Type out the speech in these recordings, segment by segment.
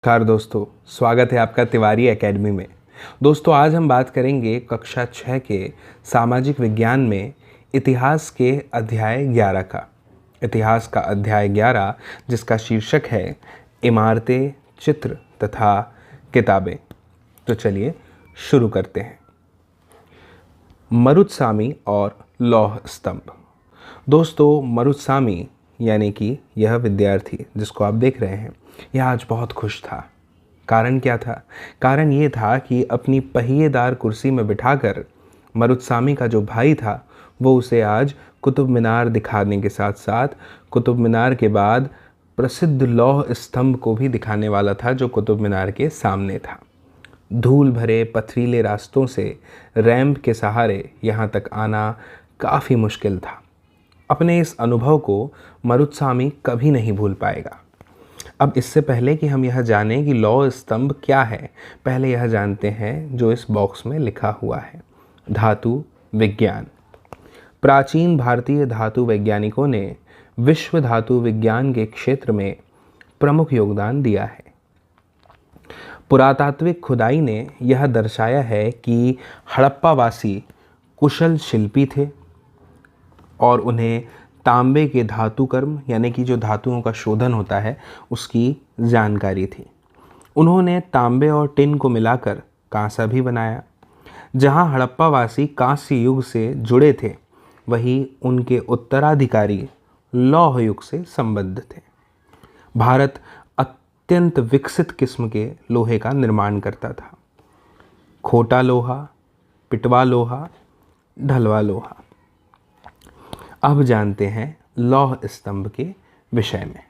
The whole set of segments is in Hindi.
नमस्कार दोस्तों, स्वागत है आपका तिवारी एकेडमी में। दोस्तों, आज हम बात करेंगे कक्षा 6 के सामाजिक विज्ञान में इतिहास के अध्याय 11 का। इतिहास का अध्याय 11 जिसका शीर्षक है इमारतें, चित्र तथा किताबें। तो चलिए शुरू करते हैं। मरुत्सामी और लौह स्तंभ। दोस्तों, मरुत्सामी यानी कि यह विद्यार्थी जिसको आप देख रहे हैं, यह आज बहुत खुश था। कारण क्या था? कारण ये था कि अपनी पहिएदार कुर्सी में बिठाकर मरुत्सामी का जो भाई था वो उसे आज कुतुब मीनार दिखाने के साथ साथ कुतुब मीनार के बाद प्रसिद्ध लौह स्तंभ को भी दिखाने वाला था जो कुतुब मीनार के सामने था। धूल भरे पथरीले रास्तों से रैंप के सहारे यहाँ तक आना काफ़ी मुश्किल था। अपने इस अनुभव को मरुत्सामी कभी नहीं भूल पाएगा। अब इससे पहले कि हम यह जानें कि लौह स्तंभ क्या है, पहले यह जानते हैं जो इस बॉक्स में लिखा हुआ है। धातु विज्ञान। प्राचीन भारतीय धातु वैज्ञानिकों ने विश्व धातु विज्ञान के क्षेत्र में प्रमुख योगदान दिया है। पुरातात्विक खुदाई ने यह दर्शाया है कि हड़प्पावासी कुशल शिल्पी थे और उन्हें तांबे के धातु कर्म यानी कि जो धातुओं का शोधन होता है उसकी जानकारी थी। उन्होंने तांबे और टिन को मिलाकर कांसा भी बनाया। जहां हड़प्पावासी कांस्य युग से जुड़े थे, वहीं उनके उत्तराधिकारी लौह युग से संबद्ध थे। भारत अत्यंत विकसित किस्म के लोहे का निर्माण करता था। खोटा लोहा, पिटवा लोहा, ढलवा लोहा। अब जानते हैं लौह स्तंभ के विषय में।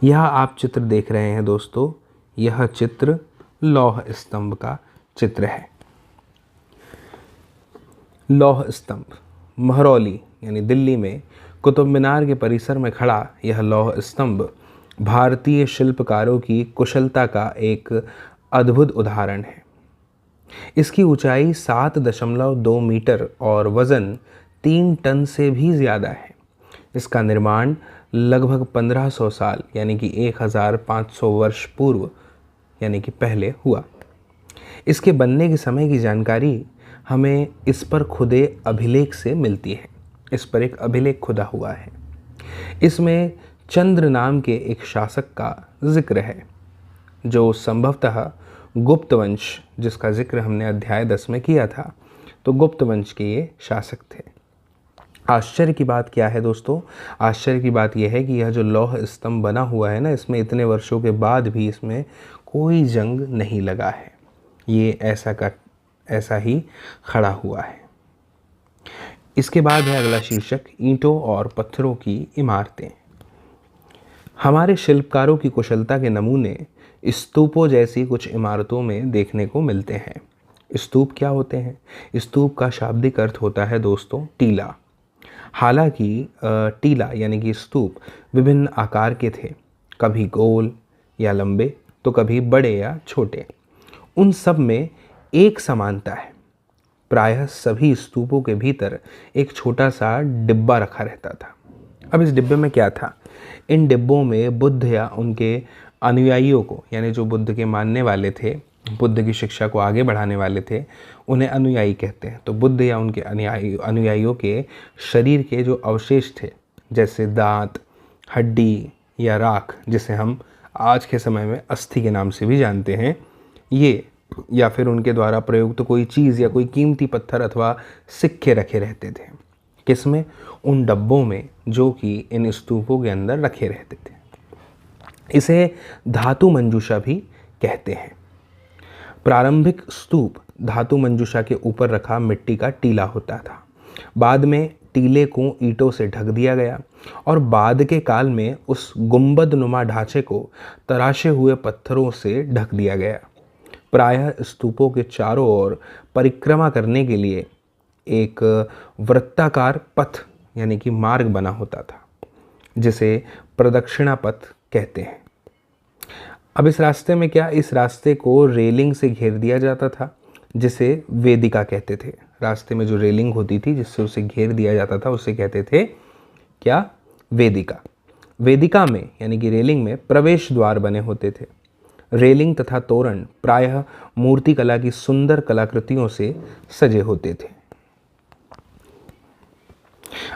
यह आप चित्र देख रहे हैं दोस्तों, यह चित्र लौह स्तंभ का चित्र है। लौह स्तंभ महरौली यानी दिल्ली में कुतुब मीनार के परिसर में खड़ा यह लौह स्तंभ भारतीय शिल्पकारों की कुशलता का एक अद्भुत उदाहरण है। इसकी ऊंचाई 7.2 मीटर और वज़न 3 टन से भी ज़्यादा है। इसका निर्माण लगभग 1500 साल यानी कि 1500 वर्ष पूर्व यानी कि पहले हुआ। इसके बनने के समय की जानकारी हमें इस पर खुदे अभिलेख से मिलती है। इस पर एक अभिलेख खुदा हुआ है। इसमें चंद्र नाम के एक शासक का जिक्र है जो संभवतः गुप्त वंश, जिसका जिक्र हमने अध्याय 10 में किया था, तो गुप्त वंश के ये शासक थे। आश्चर्य की बात क्या है दोस्तों? आश्चर्य की बात यह है कि यह जो लौह स्तंभ बना हुआ है ना, इसमें इतने वर्षों के बाद भी इसमें कोई जंग नहीं लगा है। ये ऐसा ही खड़ा हुआ है। इसके बाद है अगला शीर्षक, ईंटों और पत्थरों की इमारतें। हमारे शिल्पकारों की कुशलता के नमूने स्तूपों जैसी कुछ इमारतों में देखने को मिलते हैं। स्तूप क्या होते हैं? स्तूप का शाब्दिक अर्थ होता है दोस्तों टीला। हालांकि टीला यानी कि स्तूप विभिन्न आकार के थे, कभी गोल या लंबे तो कभी बड़े या छोटे। उन सब में एक समानता है। प्रायः सभी स्तूपों के भीतर एक छोटा सा डिब्बा रखा रहता था। अब इस डिब्बे में क्या था? इन डिब्बों में बुद्ध या उनके अनुयायियों को, यानी जो बुद्ध के मानने वाले थे, बुद्ध की शिक्षा को आगे बढ़ाने वाले थे, उन्हें अनुयायी कहते हैं। तो बुद्ध या उनके अनुयायियों के शरीर के जो अवशेष थे, जैसे दांत, हड्डी या राख, जिसे हम आज के समय में अस्थि के नाम से भी जानते हैं, ये या फिर उनके द्वारा प्रयुक्त कोई चीज़ या कोई कीमती पत्थर अथवा सिक्के रखे रहते थे। किसमें? उन डब्बों में जो कि इन स्तूपों के अंदर रखे रहते थे। इसे धातु मंजूषा भी कहते हैं। प्रारंभिक स्तूप धातु मंजूषा के ऊपर रखा मिट्टी का टीला होता था। बाद में टीले को ईंटों से ढक दिया गया और बाद के काल में उस गुंबद नुमा ढांचे को तराशे हुए पत्थरों से ढक दिया गया। प्रायः स्तूपों के चारों ओर परिक्रमा करने के लिए एक वृत्ताकार पथ यानी कि मार्ग बना होता था, जिसे प्रदक्षिणा पथ कहते हैं। अब इस रास्ते में क्या? इस रास्ते को रेलिंग से घेर दिया जाता था, जिसे वेदिका कहते थे। रास्ते में जो रेलिंग होती थी जिससे उसे घेर दिया जाता था, उसे कहते थे क्या? वेदिका। वेदिका में यानी कि रेलिंग में प्रवेश द्वार बने होते थे। रेलिंग तथा तोरण प्रायः मूर्तिकला की सुंदर कलाकृतियों से सजे होते थे।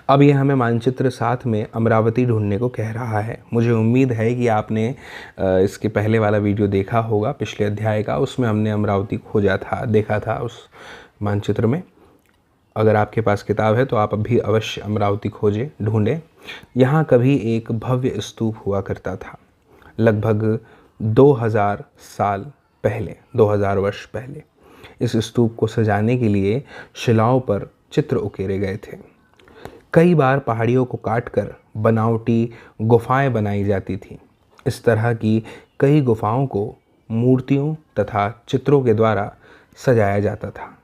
अब यह हमें मानचित्र 7 में अमरावती ढूंढने को कह रहा है। मुझे उम्मीद है कि आपने इसके पहले वाला वीडियो देखा होगा, पिछले अध्याय का। उसमें हमने अमरावती खोजा था, देखा था उस मानचित्र में। अगर आपके पास किताब है तो आप अभी अवश्य अमरावती खोजें, ढूंढें। यहाँ कभी एक भव्य स्तूप हुआ करता था, लगभग 2000 साल पहले, 2000 वर्ष पहले। इस स्तूप को सजाने के लिए शिलाओं पर चित्र उकेरे गए थे। कई बार पहाड़ियों को काटकर बनावटी गुफाएं बनाई जाती थीं। इस तरह की कई गुफाओं को मूर्तियों तथा चित्रों के द्वारा सजाया जाता था।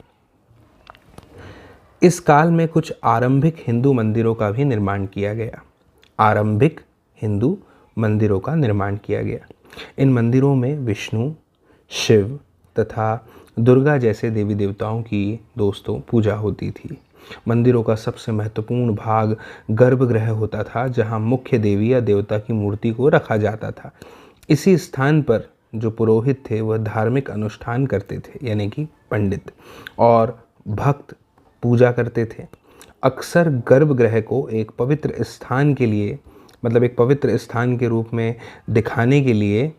इस काल में कुछ आरंभिक हिंदू मंदिरों का भी निर्माण किया गया। आरंभिक हिंदू मंदिरों का निर्माण किया गया। इन मंदिरों में विष्णु, शिव तथा दुर्गा जैसे देवी देवताओं की पूजा होती थी। मंदिरों का सबसे महत्वपूर्ण भाग गर्भगृह होता था, जहां मुख्य देवी या देवता की मूर्ति को रखा जाता था। इसी स्थान पर जो पुरोहित थे वह धार्मिक अनुष्ठान करते थे, यानी कि पंडित, और भक्त पूजा करते थे। अक्सर गर्भगृह को एक पवित्र स्थान के लिए, मतलब एक पवित्र स्थान के रूप में दिखाने के लिए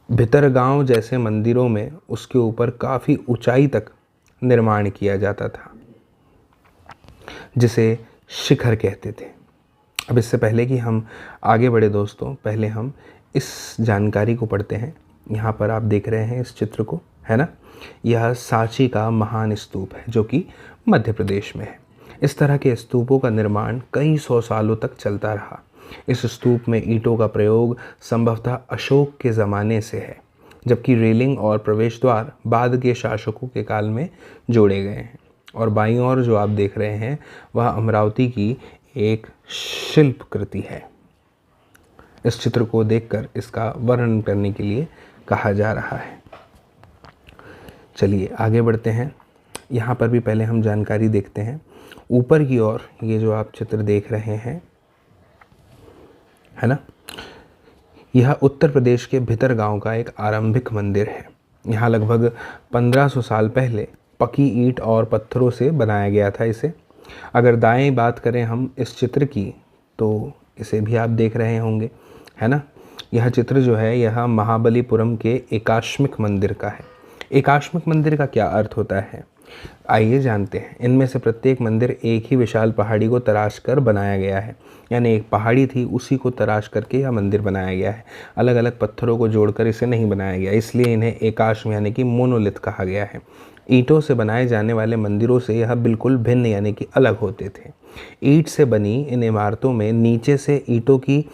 भितरगांव जैसे मंदिरों में उसके ऊपर काफ़ी ऊंचाई तक निर्माण किया जाता था, जिसे शिखर कहते थे। अब इससे पहले कि हम आगे बढ़े दोस्तों, पहले हम इस जानकारी को पढ़ते हैं। यहाँ पर आप देख रहे हैं इस चित्र को, है ना। यह सांची का महान स्तूप है जो कि मध्य प्रदेश में है। इस तरह के स्तूपों का निर्माण कई सौ सालों तक चलता रहा। इस स्तूप में ईंटों का प्रयोग संभवतः अशोक के ज़माने से है, जबकि रेलिंग और प्रवेश द्वार बाद के शासकों के काल में जोड़े गए हैं। और बाईं ओर जो आप देख रहे हैं वह अमरावती की एक शिल्प कृति है। इस चित्र को देखकर इसका वर्णन करने के लिए कहा जा रहा है। चलिए आगे बढ़ते हैं। यहाँ पर भी पहले हम जानकारी देखते हैं। ऊपर की ओर ये जो आप चित्र देख रहे हैं, है ना, यह उत्तर प्रदेश के भितरगांव का एक आरंभिक मंदिर है। यहाँ लगभग 1500 साल पहले पकी ईंट और पत्थरों से बनाया गया था इसे। अगर दाएं बात करें हम इस चित्र की, तो इसे भी आप देख रहे होंगे, है ना। यह चित्र जो है यह महाबलीपुरम के एकाश्मिक मंदिर का है। एकाश्मिक मंदिर का क्या अर्थ होता है, आइए जानते हैं। इनमें से प्रत्येक मंदिर एक ही विशाल पहाड़ी को तराश कर बनाया गया है, यानी एक पहाड़ी थी उसी को तराश करके यह मंदिर बनाया गया है। अलग अलग पत्थरों को जोड़कर इसे नहीं बनाया गया, इसलिए इन्हें एकाश्म यानी कि मोनोलिथ कहा गया है। ईंटों से बनाए जाने वाले मंदिरों से यह बिल्कुल भिन्न यानी कि अलग होते थे। ईंट से बनी इन इमारतों में नीचे से ईंटों की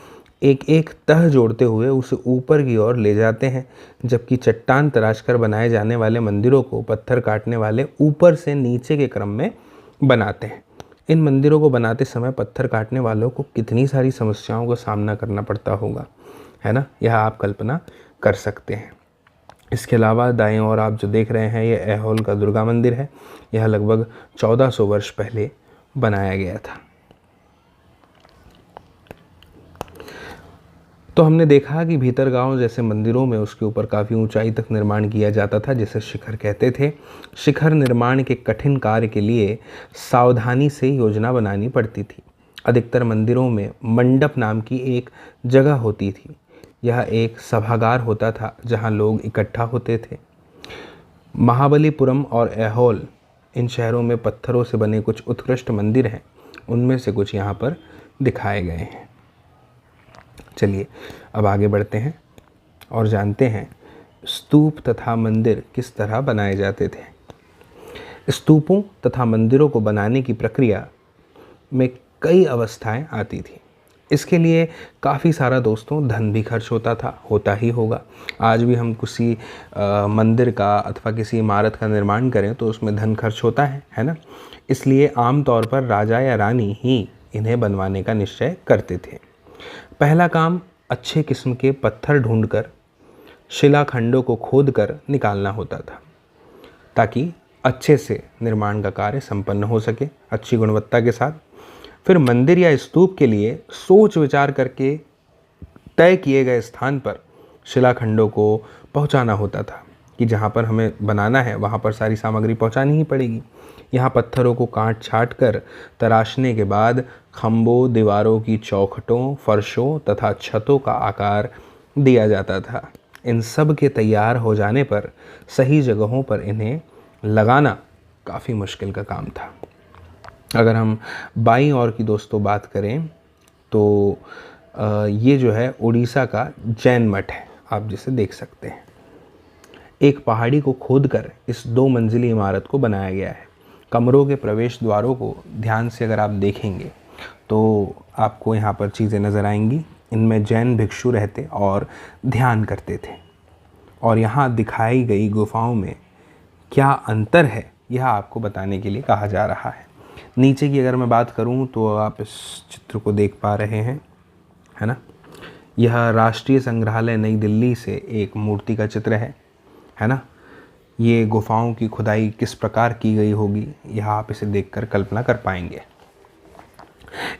एक एक तह जोड़ते हुए उसे ऊपर की ओर ले जाते हैं, जबकि चट्टान तराश कर बनाए जाने वाले मंदिरों को पत्थर काटने वाले ऊपर से नीचे के क्रम में बनाते हैं। इन मंदिरों को बनाते समय पत्थर काटने वालों को कितनी सारी समस्याओं का सामना करना पड़ता होगा, है ना, यह आप कल्पना कर सकते हैं। इसके अलावा दाएं ओर आप जो देख रहे हैं यह ऐहोल का दुर्गा मंदिर है। यह लगभग 1400 वर्ष पहले बनाया गया था। तो हमने देखा कि भीतरगांव जैसे मंदिरों में उसके ऊपर काफ़ी ऊंचाई तक निर्माण किया जाता था, जिसे शिखर कहते थे। शिखर निर्माण के कठिन कार्य के लिए सावधानी से योजना बनानी पड़ती थी। अधिकतर मंदिरों में मंडप नाम की एक जगह होती थी। यह एक सभागार होता था जहां लोग इकट्ठा होते थे। महाबलीपुरम और ऐहोल, इन शहरों में पत्थरों से बने कुछ उत्कृष्ट मंदिर हैं। उनमें से कुछ यहाँ पर दिखाए गए हैं। चलिए अब आगे बढ़ते हैं और जानते हैं स्तूप तथा मंदिर किस तरह बनाए जाते थे। स्तूपों तथा मंदिरों को बनाने की प्रक्रिया में कई अवस्थाएं आती थी। इसके लिए काफ़ी सारा दोस्तों धन भी खर्च होता ही होगा। आज भी हम किसी मंदिर का अथवा किसी इमारत का निर्माण करें तो उसमें धन खर्च होता है ना। इसलिए आमतौर पर राजा या रानी ही इन्हें बनवाने का निश्चय करते थे। पहला काम अच्छे किस्म के पत्थर ढूंढकर शिलाखंडों को खोदकर निकालना होता था, ताकि अच्छे से निर्माण का कार्य संपन्न हो सके अच्छी गुणवत्ता के साथ। फिर मंदिर या स्तूप के लिए सोच विचार करके तय किए गए स्थान पर शिलाखंडों को पहुंचाना होता था कि जहां पर हमें बनाना है वहां पर सारी सामग्री पहुंचानी ही पड़ेगी। यहाँ पत्थरों को काट छाट कर तराशने के बाद खंभों, दीवारों की चौखटों, फर्शों तथा छतों का आकार दिया जाता था। इन सब के तैयार हो जाने पर सही जगहों पर इन्हें लगाना काफ़ी मुश्किल का काम था। अगर हम बाईं ओर की दोस्तों बात करें तो ये जो है उड़ीसा का जैन मठ है, आप जिसे देख सकते हैं। एक पहाड़ी को खोदकर इस 2 मंजिली इमारत को बनाया गया है। कमरों के प्रवेश द्वारों को ध्यान से अगर आप देखेंगे तो आपको यहाँ पर चीज़ें नज़र आएंगी। इनमें जैन भिक्षु रहते और ध्यान करते थे। और यहाँ दिखाई गई गुफाओं में क्या अंतर है यह आपको बताने के लिए कहा जा रहा है। नीचे की अगर मैं बात करूँ तो आप इस चित्र को देख पा रहे हैं, है ना। यह राष्ट्रीय संग्रहालय नई दिल्ली से एक मूर्ति का चित्र है ना। ये गुफाओं की खुदाई किस प्रकार की गई होगी यह आप इसे देखकर कल्पना कर पाएंगे।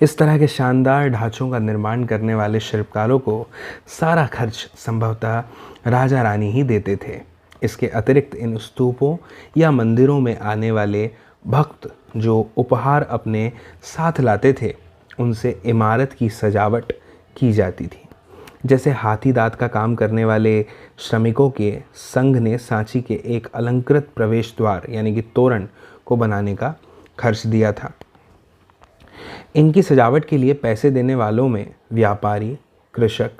इस तरह के शानदार ढांचों का निर्माण करने वाले शिल्पकारों को सारा खर्च संभवतः राजा रानी ही देते थे। इसके अतिरिक्त इन स्तूपों या मंदिरों में आने वाले भक्त जो उपहार अपने साथ लाते थे उनसे इमारत की सजावट की जाती थी। जैसे हाथी दांत का काम करने वाले श्रमिकों के संघ ने सांची के एक अलंकृत प्रवेश द्वार यानी कि तोरण को बनाने का खर्च दिया था। इनकी सजावट के लिए पैसे देने वालों में व्यापारी, कृषक,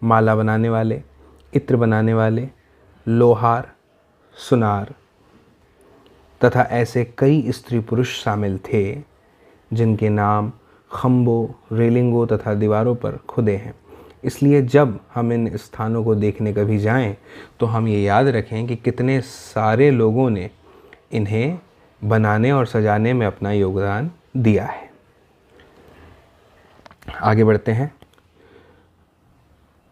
माला बनाने वाले, इत्र बनाने वाले, लोहार, सुनार तथा ऐसे कई स्त्री पुरुष शामिल थे जिनके नाम खंभों, रेलिंगों तथा दीवारों पर खुदे हैं। इसलिए जब हम इन स्थानों को देखने कभी जाएं तो हम ये याद रखें कि कितने सारे लोगों ने इन्हें बनाने और सजाने में अपना योगदान दिया है। आगे बढ़ते हैं।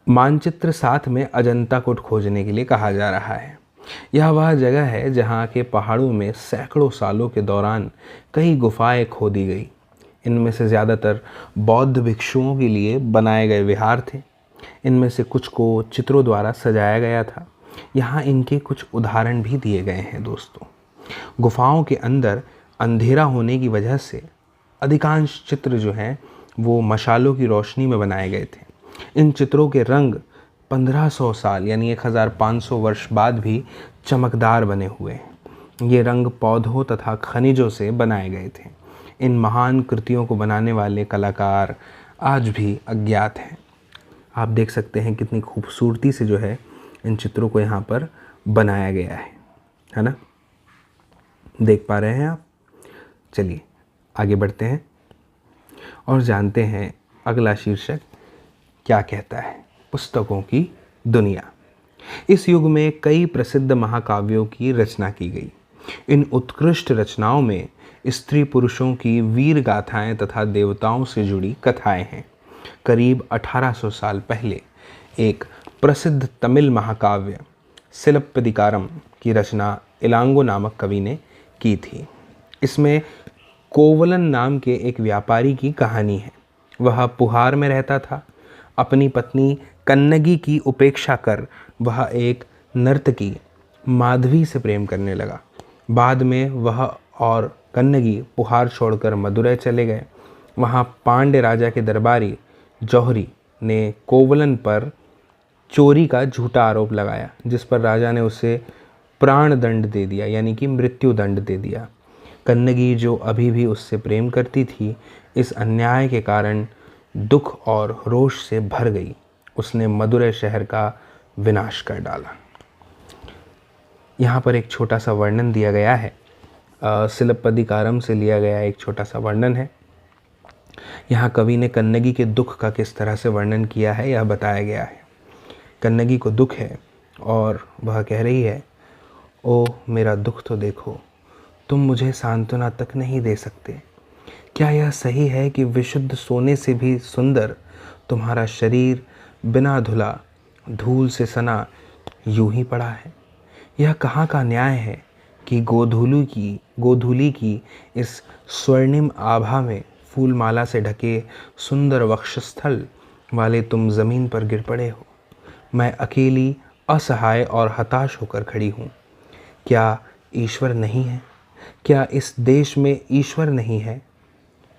मानचित्र 7 में अजंता कोट खोजने के लिए कहा जा रहा है। यह वह जगह है जहाँ के पहाड़ों में सैकड़ों सालों के दौरान कई गुफाएं खोदी गई। इनमें से ज़्यादातर बौद्ध भिक्षुओं के लिए बनाए गए विहार थे। इनमें से कुछ को चित्रों द्वारा सजाया गया था। यहाँ इनके कुछ उदाहरण भी दिए गए हैं दोस्तों। गुफाओं के अंदर अंधेरा होने की वजह से अधिकांश चित्र जो हैं वो मशालों की रोशनी में बनाए गए थे। इन चित्रों के रंग 1500 साल यानी 1500 वर्ष बाद भी चमकदार बने हुए हैं। ये रंग पौधों तथा खनिजों से बनाए गए थे। इन महान कृतियों को बनाने वाले कलाकार आज भी अज्ञात हैं। आप देख सकते हैं कितनी खूबसूरती से जो है इन चित्रों को यहाँ पर बनाया गया है ना। देख पा रहे हैं आप। चलिए आगे बढ़ते हैं और जानते हैं अगला शीर्षक क्या कहता है। पुस्तकों की दुनिया। इस युग में कई प्रसिद्ध महाकाव्यों की रचना की गई। इन उत्कृष्ट रचनाओं में स्त्री पुरुषों की वीर गाथाएं तथा देवताओं से जुड़ी कथाएं हैं। करीब 1800 साल पहले एक प्रसिद्ध तमिल महाकाव्य सिलप्पदिकारम की रचना इलांगो नामक कवि ने की थी। इसमें कोवलन नाम के एक व्यापारी की कहानी है। वह पुहार में रहता था। अपनी पत्नी कन्नगी की उपेक्षा कर वह एक नर्तकी माधवी से प्रेम करने लगा। बाद में वह और कन्नगी पुहार छोड़कर मदुरै चले गए। वहाँ पांड्य राजा के दरबारी जौहरी ने कोवलन पर चोरी का झूठा आरोप लगाया, जिस पर राजा ने उसे प्राण दंड दे दिया यानी कि मृत्यु दंड दे दिया। कन्नगी जो अभी भी उससे प्रेम करती थी, इस अन्याय के कारण दुख और रोष से भर गई। उसने मदुरै शहर का विनाश कर डाला। यहाँ पर एक छोटा सा वर्णन दिया गया है। सिलप्पदिकारम से लिया गया एक छोटा सा वर्णन है। यहाँ कवि ने कन्नगी के दुख का किस तरह से वर्णन किया है यह बताया गया है। कन्नगी को दुख है और वह कह रही है, ओ मेरा दुख तो देखो, तुम मुझे सांत्वना तक नहीं दे सकते। क्या यह सही है कि विशुद्ध सोने से भी सुंदर तुम्हारा शरीर बिना धुला धूल से सना यूं ही पड़ा है? यह कहाँ का न्याय है कि गोधूली की इस स्वर्णिम आभा में फूलमाला से ढके सुंदर वक्षस्थल वाले तुम ज़मीन पर गिर पड़े हो। मैं अकेली, असहाय और हताश होकर खड़ी हूँ। क्या ईश्वर नहीं है? क्या इस देश में ईश्वर नहीं है?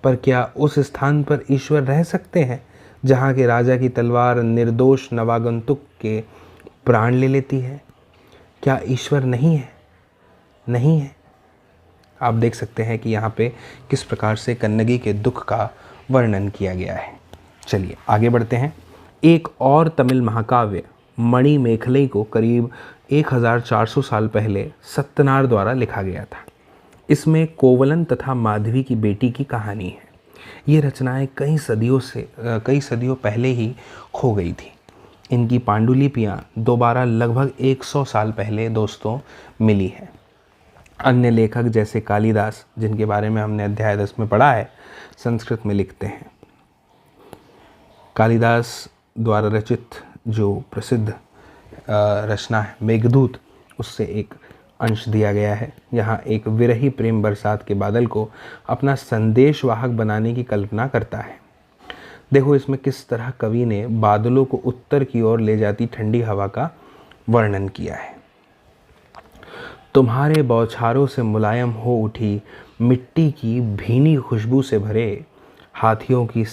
पर क्या उस स्थान पर ईश्वर रह सकते हैं जहाँ के राजा की तलवार निर्दोष नवागंतुक के प्राण ले लेती है? क्या ईश्वर नहीं है? नहीं है। आप देख सकते हैं कि यहाँ पे किस प्रकार से कन्नगी के दुख का वर्णन किया गया है। चलिए आगे बढ़ते हैं। एक और तमिल महाकाव्य मणिमेखलई को करीब 1400 साल पहले सत्यनार द्वारा लिखा गया था। इसमें कोवलन तथा माधवी की बेटी की कहानी है। ये रचनाएं कई सदियों पहले ही खो गई थी। इनकी पांडुलिपियाँ दोबारा लगभग 100 साल पहले दोस्तों मिली है। अन्य लेखक जैसे कालिदास, जिनके बारे में हमने अध्याय 10 में पढ़ा है, संस्कृत में लिखते हैं। कालिदास द्वारा रचित जो प्रसिद्ध रचना है मेघदूत, उससे एक अंश दिया गया है। यहाँ एक विरही प्रेम बरसात के बादल को अपना संदेशवाहक बनाने की कल्पना करता है। देखो इसमें किस तरह कवि ने बादलों को उत्तर की ओर ले जाती ठंडी हवा का वर्णन किया है। तुम्हारे बौछारों से मुलायम हो उठी मिट्टी की भीनी खुशबू से भरे हाथियों की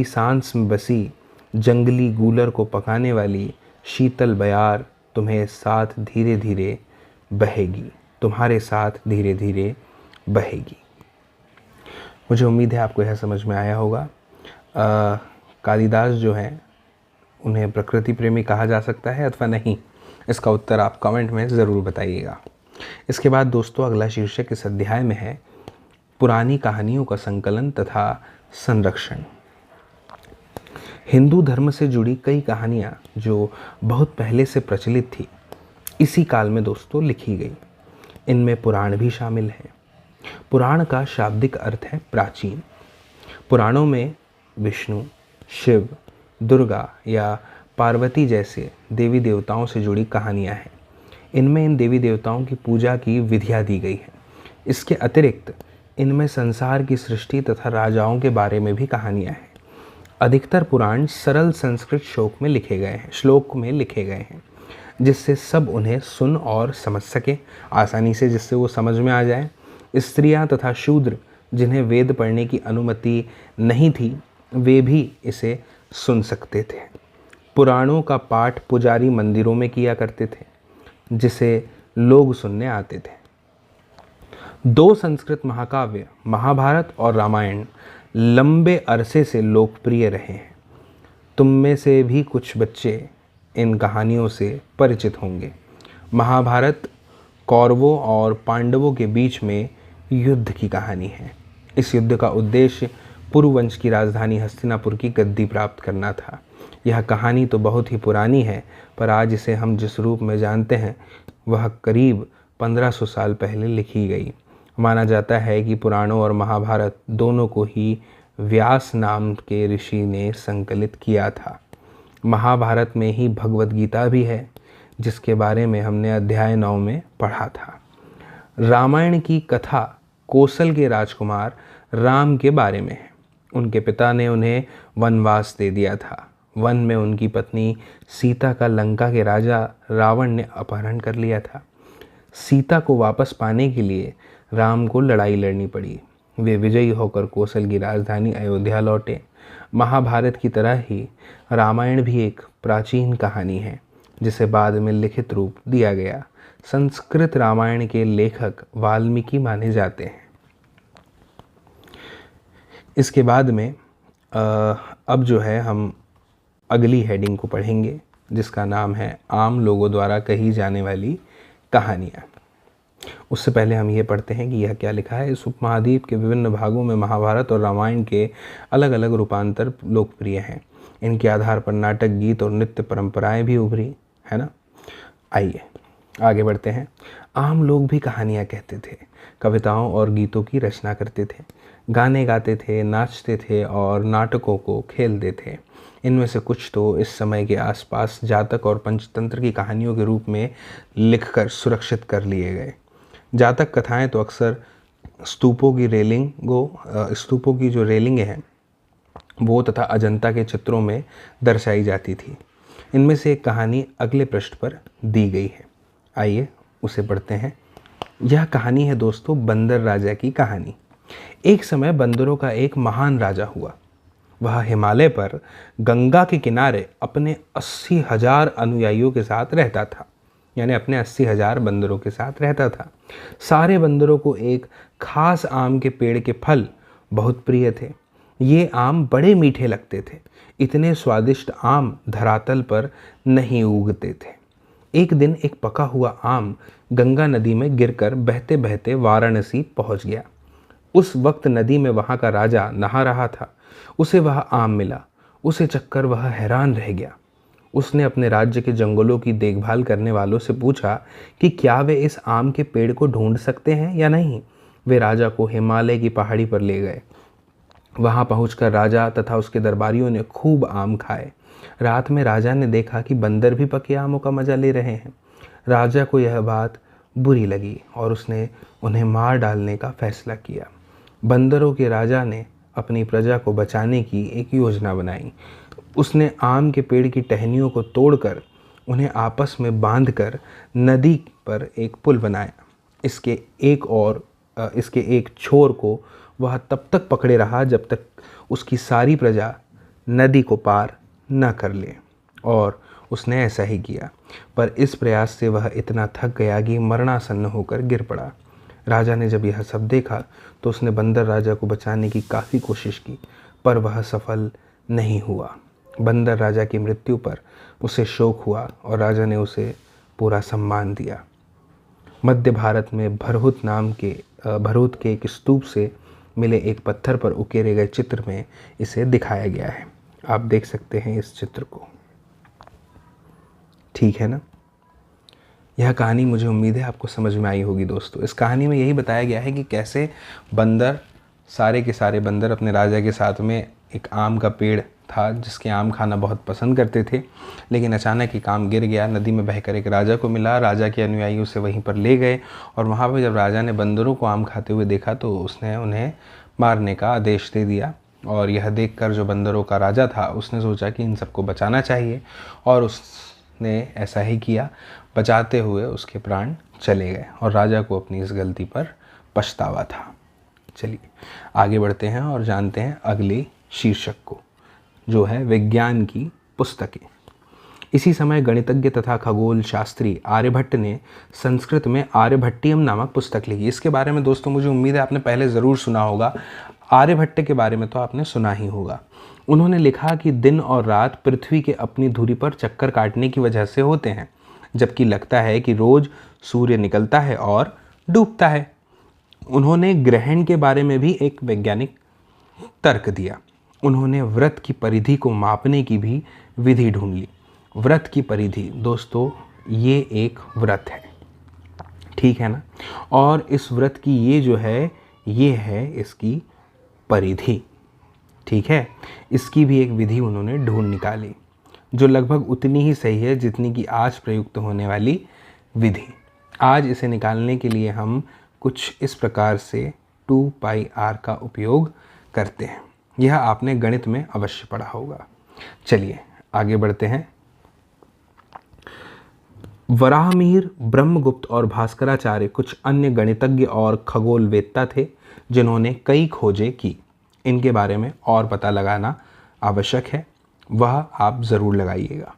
सांस में बसी जंगली गूलर को पकाने वाली शीतल बयार तुम्हारे साथ धीरे धीरे बहेगी। मुझे उम्मीद है आपको यह समझ में आया होगा। कालिदास जो हैं उन्हें प्रकृति प्रेमी कहा जा सकता है अथवा नहीं, इसका उत्तर आप कमेंट में ज़रूर बताइएगा। इसके बाद दोस्तों अगला शीर्षक इस अध्याय में है पुरानी कहानियों का संकलन तथा संरक्षण। हिंदू धर्म से जुड़ी कई कहानियाँ जो बहुत पहले से प्रचलित थी, इसी काल में दोस्तों लिखी गई। इनमें पुराण भी शामिल हैं। पुराण का शाब्दिक अर्थ है प्राचीन। पुराणों में विष्णु, शिव, दुर्गा या पार्वती जैसे देवी देवताओं से जुड़ी कहानियाँ हैं। इनमें इन देवी देवताओं की पूजा की विधियाँ दी गई हैं। इसके अतिरिक्त इनमें संसार की सृष्टि तथा राजाओं के बारे में भी कहानियाँ हैं। अधिकतर पुराण सरल संस्कृत श्लोक में लिखे गए हैं, जिससे सब उन्हें सुन और समझ सके आसानी से, जिससे वो समझ में आ जाए। स्त्रियां तथा शूद्र जिन्हें वेद पढ़ने की अनुमति नहीं थी, वे भी इसे सुन सकते थे। पुराणों का पाठ पुजारी मंदिरों में किया करते थे, जिसे लोग सुनने आते थे। दो संस्कृत महाकाव्य महाभारत और रामायण लंबे अरसे से लोकप्रिय रहे हैं। तुम में से भी कुछ बच्चे इन कहानियों से परिचित होंगे। महाभारत कौरवों और पांडवों के बीच में युद्ध की कहानी है। इस युद्ध का उद्देश्य पुरुवंश की राजधानी हस्तिनापुर की गद्दी प्राप्त करना था। यह कहानी तो बहुत ही पुरानी है, पर आज इसे हम जिस रूप में जानते हैं वह करीब 1500 साल पहले लिखी गई। माना जाता है कि पुराणों और महाभारत दोनों को ही व्यास नाम के ऋषि ने संकलित किया था। महाभारत में ही भगवद गीता भी है, जिसके बारे में हमने अध्याय 9 में पढ़ा था। रामायण की कथा कौशल के राजकुमार राम के बारे में है। उनके पिता ने उन्हें वनवास दे दिया था। वन में उनकी पत्नी सीता का लंका के राजा रावण ने अपहरण कर लिया था। सीता को वापस पाने के लिए राम को लड़ाई लड़नी पड़ी। वे विजयी होकर कौशल की राजधानी अयोध्या लौटे। महाभारत की तरह ही रामायण भी एक प्राचीन कहानी है, जिसे बाद में लिखित रूप दिया गया। संस्कृत रामायण के लेखक वाल्मीकि माने जाते हैं। इसके बाद में अब जो है हम अगली हेडिंग को पढ़ेंगे, जिसका नाम है आम लोगों द्वारा कही जाने वाली कहानियाँ। उससे पहले हम ये पढ़ते हैं कि यह क्या लिखा है। इस उपमहाद्वीप के विभिन्न भागों में महाभारत और रामायण के अलग अलग रूपांतर लोकप्रिय हैं। इनके आधार पर नाटक, गीत और नृत्य परंपराएं भी उभरी, है ना। आइए आगे बढ़ते हैं। आम लोग भी कहानियाँ कहते थे, कविताओं और गीतों की रचना करते थे, गाने गाते थे, नाचते थे और नाटकों को खेलते थे। इनमें से कुछ तो इस समय के आसपास जातक और पंचतंत्र की कहानियों के रूप में लिखकर सुरक्षित कर लिए गए। जातक कथाएं तो अक्सर स्तूपों की जो रेलिंगें हैं वो तथा अजंता के चित्रों में दर्शाई जाती थी। इनमें से एक कहानी अगले पृष्ठ पर दी गई है, आइए उसे पढ़ते हैं। यह कहानी है दोस्तों बंदर राजा की कहानी। एक समय बंदरों का एक महान राजा हुआ। वह हिमालय पर गंगा के किनारे अपने 80,000 अनुयायियों के साथ रहता था, यानी अपने 80,000 बंदरों के साथ रहता था। सारे बंदरों को एक खास आम के पेड़ के फल बहुत प्रिय थे। ये आम बड़े मीठे लगते थे। इतने स्वादिष्ट आम धरातल पर नहीं उगते थे। एक दिन एक पका हुआ आम गंगा नदी में गिरकर बहते बहते वाराणसी पहुंच गया। उस वक्त नदी में वहां का राजा नहा रहा था। उसे वह आम मिला। उसे चखकर वह हैरान रह गया। उसने अपने राज्य के जंगलों की देखभाल करने वालों से पूछा कि क्या वे इस आम के पेड़ को ढूंढ सकते हैं या नहीं। वे राजा को हिमालय की पहाड़ी पर ले गए। वहां पहुंचकर राजा तथा उसके दरबारियों ने खूब आम खाए। रात में राजा ने देखा कि बंदर भी पके आमों का मजा ले रहे हैं। राजा को यह बात बुरी लगी और उसने उन्हें मार डालने का फैसला किया। बंदरों के राजा ने अपनी प्रजा को बचाने की एक योजना बनाई। उसने आम के पेड़ की टहनियों को तोड़कर उन्हें आपस में बांधकर नदी पर एक पुल बनाया। इसके एक छोर को वह तब तक पकड़े रहा जब तक उसकी सारी प्रजा नदी को पार न कर ले, और उसने ऐसा ही किया। पर इस प्रयास से वह इतना थक गया कि मरणासन्न होकर गिर पड़ा। राजा ने जब यह सब देखा तो उसने बंदर राजा को बचाने की काफ़ी कोशिश की, पर वह सफल नहीं हुआ। बंदर राजा की मृत्यु पर उसे शोक हुआ और राजा ने उसे पूरा सम्मान दिया। मध्य भारत में भरूच के एक स्तूप से मिले एक पत्थर पर उकेरे गए चित्र में इसे दिखाया गया है। आप देख सकते हैं इस चित्र को, ठीक है ना। यह कहानी मुझे उम्मीद है आपको समझ में आई होगी दोस्तों। इस कहानी में यही बताया गया है कि कैसे बंदर, सारे के सारे बंदर अपने राजा के साथ में एक आम का पेड़ था जिसके आम खाना बहुत पसंद करते थे, लेकिन अचानक एक आम गिर गया, नदी में बहकर एक राजा को मिला। राजा के अनुयायी उसे वहीं पर ले गए और वहाँ पर जब राजा ने बंदरों को आम खाते हुए देखा तो उसने उन्हें मारने का आदेश दे दिया। और यह देखकर जो बंदरों का राजा था उसने सोचा कि इन सबको बचाना चाहिए, और उसने ऐसा ही किया। बचाते हुए उसके प्राण चले गए और राजा को अपनी इस गलती पर पछतावा था। चलिए आगे बढ़ते हैं और जानते हैं अगले शीर्षक को, जो है विज्ञान की पुस्तकें। इसी समय गणितज्ञ तथा खगोल शास्त्री आर्यभट्ट ने संस्कृत में आर्यभट्टियम नामक पुस्तक लिखी। इसके बारे में दोस्तों मुझे उम्मीद है आपने पहले ज़रूर सुना होगा। आर्यभट्ट के बारे में तो आपने सुना ही होगा। उन्होंने लिखा कि दिन और रात पृथ्वी के अपनी धुरी पर चक्कर काटने की वजह से होते हैं, जबकि लगता है कि रोज सूर्य निकलता है और डूबता है। उन्होंने ग्रहण के बारे में भी एक वैज्ञानिक तर्क दिया। उन्होंने व्रत की परिधि को मापने की भी विधि ढूंढ ली। व्रत की परिधि दोस्तों, ये एक व्रत है, ठीक है ना। और इस व्रत की ये है इसकी परिधि, ठीक है। इसकी भी एक विधि उन्होंने ढूंढ निकाली जो लगभग उतनी ही सही है जितनी कि आज प्रयुक्त होने वाली विधि। आज इसे निकालने के लिए हम कुछ इस प्रकार से 2πr का उपयोग करते हैं। यह आपने गणित में अवश्य पढ़ा होगा। चलिए आगे बढ़ते हैं। वराहमिहिर, ब्रह्मगुप्त और भास्कराचार्य कुछ अन्य गणितज्ञ और खगोलवेत्ता थे जिन्होंने कई खोजें की। इनके बारे में और पता लगाना आवश्यक है, वह आप ज़रूर लगाइएगा।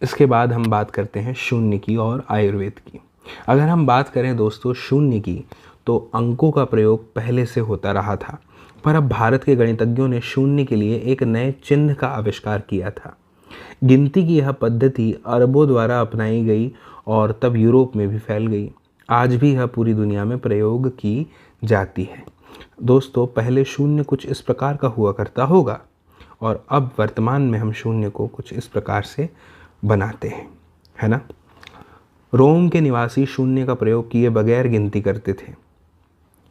इसके बाद हम बात करते हैं शून्य की और आयुर्वेद की। अगर हम बात करें दोस्तों शून्य की, तो अंकों का प्रयोग पहले से होता रहा था, पर अब भारत के गणितज्ञों ने शून्य के लिए एक नए चिन्ह का आविष्कार किया था। गिनती की यह पद्धति अरबों द्वारा अपनाई गई और तब यूरोप में भी फैल गई। आज भी यह पूरी दुनिया में प्रयोग की जाती है। दोस्तों पहले शून्य कुछ इस प्रकार का हुआ करता होगा, और अब वर्तमान में हम शून्य को कुछ इस प्रकार से बनाते हैं, है ना। रोम के निवासी शून्य का प्रयोग किए बगैर गिनती करते थे,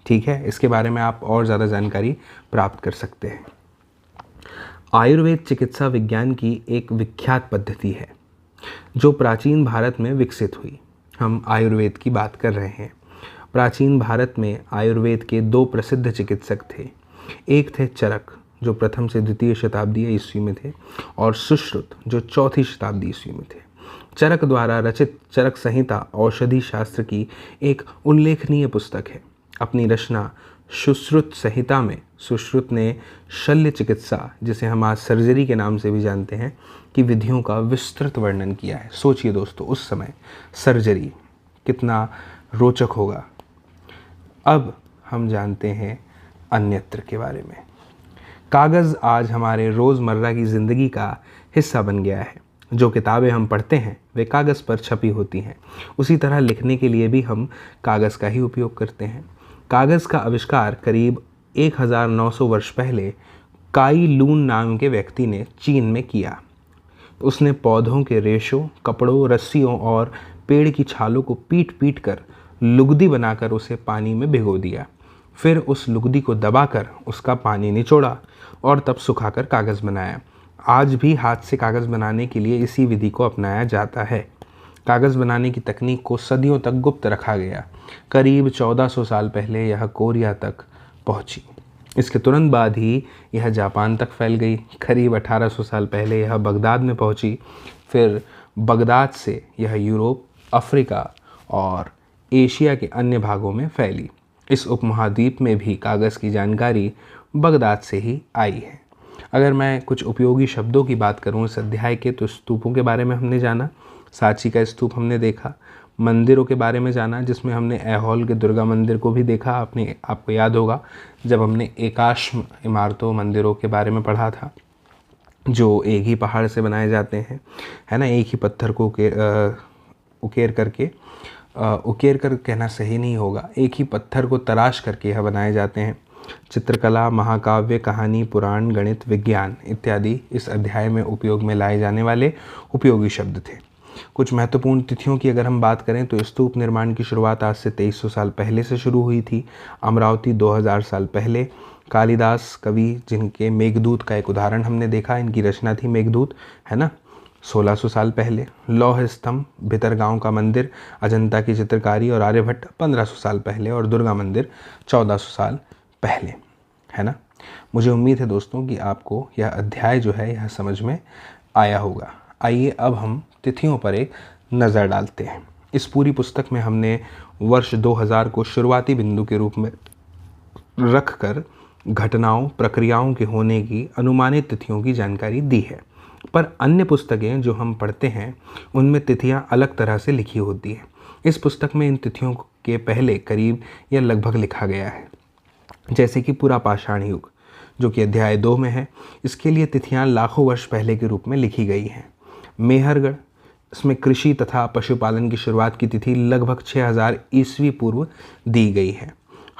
ठीक है। इसके बारे में आप और ज़्यादा जानकारी प्राप्त कर सकते हैं। आयुर्वेद चिकित्सा विज्ञान की एक विख्यात पद्धति है जो प्राचीन भारत में विकसित हुई। हम आयुर्वेद की बात कर रहे हैं। प्राचीन भारत में आयुर्वेद के दो प्रसिद्ध चिकित्सक थे। एक थे चरक, जो प्रथम से द्वितीय शताब्दी ईस्वी में थे, और सुश्रुत, जो चौथी शताब्दी ईस्वी में थे। चरक द्वारा रचित चरक संहिता औषधि शास्त्र की एक उल्लेखनीय पुस्तक है। अपनी रचना सुश्रुत संहिता में सुश्रुत ने शल्य चिकित्सा, जिसे हम आज सर्जरी के नाम से भी जानते हैं, की विधियों का विस्तृत वर्णन किया है। सोचिए दोस्तों, उस समय सर्जरी कितना रोचक होगा। अब हम जानते हैं अन्यत्र के बारे में। कागज़ आज हमारे रोज़मर्रा की ज़िंदगी का हिस्सा बन गया है। जो किताबें हम पढ़ते हैं वे कागज़ पर छपी होती हैं। उसी तरह लिखने के लिए भी हम कागज़ का ही उपयोग करते हैं। कागज़ का आविष्कार करीब 1900 वर्ष पहले काई लून नाम के व्यक्ति ने चीन में किया। उसने पौधों के रेशों, कपड़ों, रस्सियों और पेड़ की छालों को पीट पीट कर लुगदी बनाकर उसे पानी में भिगो दिया। फिर उस लुगदी को दबाकर उसका पानी निचोड़ा और तब सुखाकर कागज़ बनाया। आज भी हाथ से कागज़ बनाने के लिए इसी विधि को अपनाया जाता है। कागज़ बनाने की तकनीक को सदियों तक गुप्त रखा गया। करीब 1400 साल पहले यह कोरिया तक पहुंची। इसके तुरंत बाद ही यह जापान तक फैल गई। करीब 1800 साल पहले यह बगदाद में पहुंची। फिर बगदाद से यह यूरोप, अफ्रीका और एशिया के अन्य भागों में फैली। इस उपमहाद्वीप में भी कागज़ की जानकारी बगदाद से ही आई है। अगर मैं कुछ उपयोगी शब्दों की बात करूं इस अध्याय के, तो स्तूपों के बारे में हमने जाना, सांची का स्तूप हमने देखा, मंदिरों के बारे में जाना, जिसमें हमने ऐहोल के दुर्गा मंदिर को भी देखा। आपको याद होगा जब हमने एकाश्म इमारतों मंदिरों के बारे में पढ़ा था, जो एक ही पहाड़ से बनाए जाते हैं, है ना, एक ही पत्थर को उकेर कर कहना सही नहीं होगा, एक ही पत्थर को तराश करके यह बनाए जाते हैं। चित्रकला, महाकाव्य, कहानी, पुराण, गणित, विज्ञान इत्यादि इस अध्याय में उपयोग में लाए जाने वाले उपयोगी शब्द थे। कुछ महत्वपूर्ण तिथियों की अगर हम बात करें तो स्तूप निर्माण की शुरुआत आज से 2300 साल पहले से शुरू हुई थी। अमरावती 2000 साल पहले। कालिदास कवि, जिनके मेघदूत का एक उदाहरण हमने देखा, इनकी रचना थी मेघदूत, है ना, 1600 साल पहले। लौह स्तंभ, भितरगांव का मंदिर, अजंता की चित्रकारी और आर्यभट्ट 1500 साल पहले, और दुर्गा मंदिर 1400 साल पहले, है ना। मुझे उम्मीद है दोस्तों कि आपको यह अध्याय जो है यह समझ में आया होगा। आइए अब हम तिथियों पर एक नज़र डालते हैं। इस पूरी पुस्तक में हमने वर्ष 2000 को शुरुआती बिंदु के रूप में रखकर घटनाओं, प्रक्रियाओं के होने की अनुमानित तिथियों की जानकारी दी है। पर अन्य पुस्तकें जो हम पढ़ते हैं उनमें तिथियां अलग तरह से लिखी होती हैं। इस पुस्तक में इन तिथियों के पहले, करीब या लगभग लिखा गया है। जैसे कि पूरा पाषाण युग, जो कि अध्याय 2 में है, इसके लिए तिथियां लाखों वर्ष पहले के रूप में लिखी गई हैं। मेहरगढ़, इसमें कृषि तथा पशुपालन की शुरुआत की तिथि लगभग 6000 ईस्वी पूर्व दी गई है।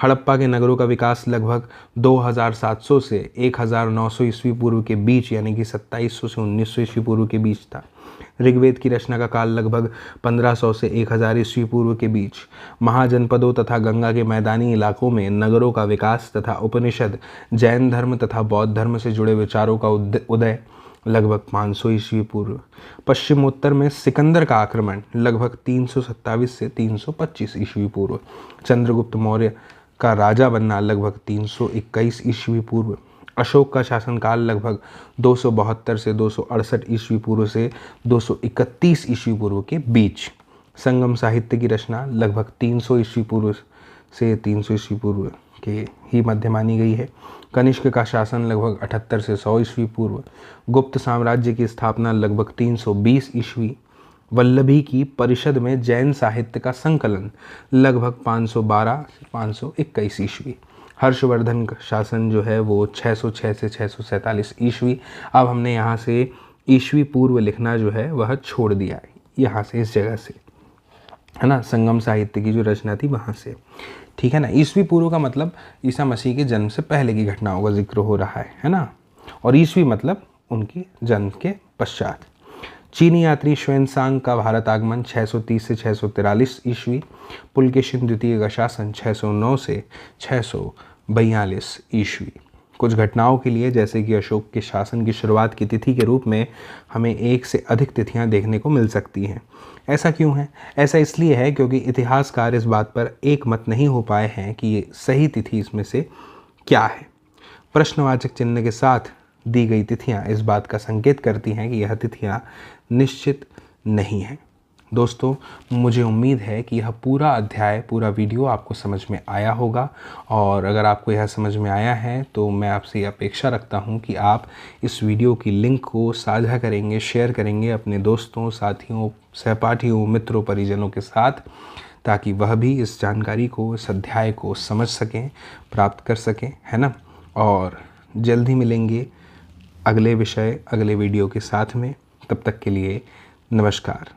हड़प्पा के नगरों का विकास लगभग 2700 से 1900 ईस्वी पूर्व के बीच, यानी कि 2700 से 1900 ईस्वी पूर्व के बीच था। ऋग्वेद की रचना का काल लगभग 1500 से 1000 ईस्वी पूर्व के बीच। महाजनपदों तथा गंगा के मैदानी इलाकों में नगरों का विकास तथा उपनिषद, जैन धर्म तथा बौद्ध धर्म से जुड़े विचारों का उदय लगभग 500 ईस्वी पूर्व। पश्चिमोत्तर में सिकंदर का आक्रमण लगभग 327 से 325 ईस्वी पूर्व। चंद्रगुप्त मौर्य का राजा बनना लगभग 321 ईस्वी पूर्व। अशोक का शासनकाल लगभग 272 से 268 ईस्वी पूर्व से 231 ईस्वी पूर्व के बीच। संगम साहित्य की रचना लगभग 300 ईस्वी पूर्व से 300 ईस्वी पूर्व के ही मध्य मानी गई है। कनिष्क का शासन लगभग 78 से 100 ईस्वी पूर्व। गुप्त साम्राज्य की स्थापना लगभग 320 ईस्वी। वल्लभी की परिषद में जैन साहित्य का संकलन लगभग 512 से 521 ईस्वी। हर्षवर्धन का शासन जो है वो 606 से 647 ईस्वी। अब हमने यहाँ से ईस्वी पूर्व लिखना जो है वह छोड़ दिया है, यहाँ से, इस जगह से, है ना। संगम साहित्य की जो रचना थी वहाँ से, ठीक है ना। ईस्वी पूर्व का मतलब ईसा मसीह के जन्म से पहले की घटनाओं का जिक्र हो रहा है ना। और ईस्वी मतलब उनकी जन्म के पश्चात। चीनी यात्री श्वेनसांग का भारत आगमन 630 से 643 ईस्वी। पुलकेशिन द्वितीय का शासन 609 से 642 ईस्वी। कुछ घटनाओं के लिए, जैसे कि अशोक के शासन की शुरुआत की तिथि के रूप में, हमें एक से अधिक तिथियां देखने को मिल सकती हैं। ऐसा क्यों है? ऐसा इसलिए है क्योंकि इतिहासकार इस बात पर एक मत नहीं हो पाए हैं कि ये सही तिथि इसमें से क्या है। प्रश्नवाचक चिन्ह के साथ दी गई तिथियां इस बात का संकेत करती हैं कि यह तिथियां निश्चित नहीं हैं। दोस्तों, मुझे उम्मीद है कि यह पूरा अध्याय, पूरा वीडियो आपको समझ में आया होगा, और अगर आपको यह समझ में आया है तो मैं आपसे अपेक्षा रखता हूं कि आप इस वीडियो की लिंक को साझा करेंगे, शेयर करेंगे अपने दोस्तों, साथियों, सहपाठियों, मित्रों, परिजनों के साथ, ताकि वह भी इस जानकारी को, इस अध्याय को समझ सकें, प्राप्त कर सकें, है ना। और जल्द ही मिलेंगे अगले विषय, अगले वीडियो के साथ में। तब तक के लिए नमस्कार।